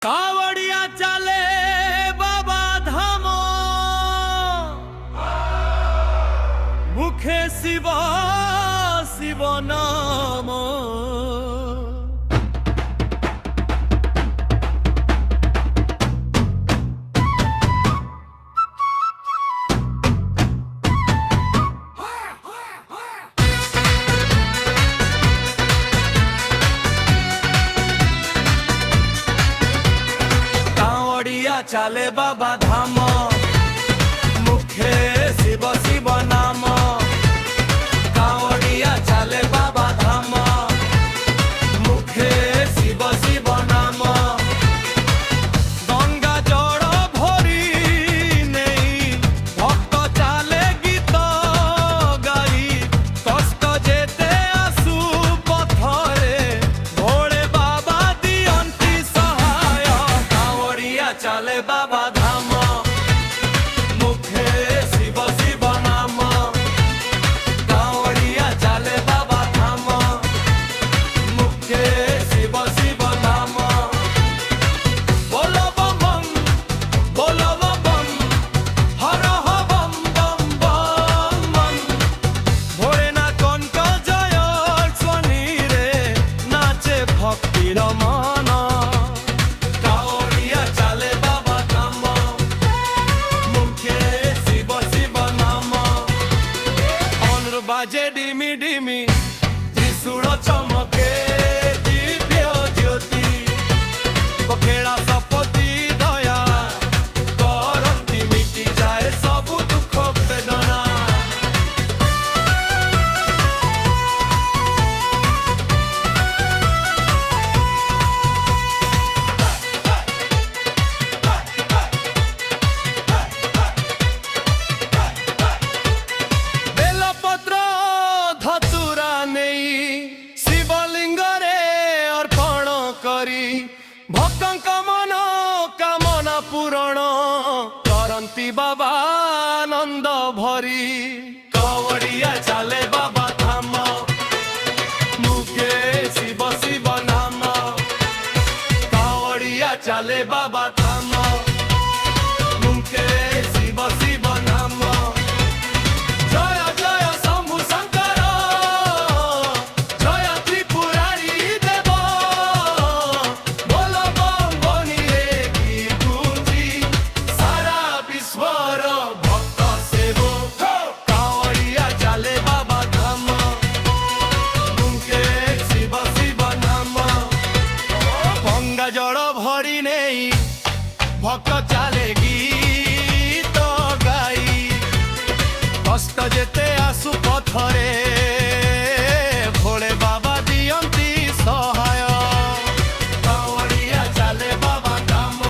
कावड़िया चले बाबा धाम मुखे शिव शिव नाम। चले बाबा धाम मुखे शिव शिव नाम। कावड़िया चले बाबा धाम मुखे शिव शिव नाम। गंगा जड़ भरी नहीं भक्त चले गीत गाई कष्ट जेते आसु पथरे भोले बाबा दियंती सहाय। कावड़िया चले बाबा धाम मुखे शिव शिव नाम। कावड़िया चले बाबा धाम मुखे शिव शिव नाम। बोलो बम बम बोलो बम बम हर ह बम बम बम बम। भोरेना कण्ठ जय ध्वनि रे नाचे भक्तिर मन। कावड़िया चले बाबा धाम मुखे शिव शिव नाम। अनुर बाजे डिमी डिमी त्रिशूल चमके दिव्य ज्योति। पखेड़ा सपति दया करती मिटी जाए सब दुख वेदना। बेलपत्र धतुरा नहीं शिवलिंग रे अर्पण करी भक्तंक मन कामना पूरण करंती बाबा आनंद भरी। कावड़िया चले बाबा धाम मुखे शिव शिव नाम। कावड़िया चले बाबा धाम मुखे शिव शिव नाम। जय जय शंभु शंकर जय त्रिपुरारी देव। बोलो बम बनिए की गूंजी सारा विश्वर भक्त सेवो। कावड़िया चले बाबा धाम मुखे शिव शिव नाम। गंगा जड़ भरी नहीं भक्त चलेगी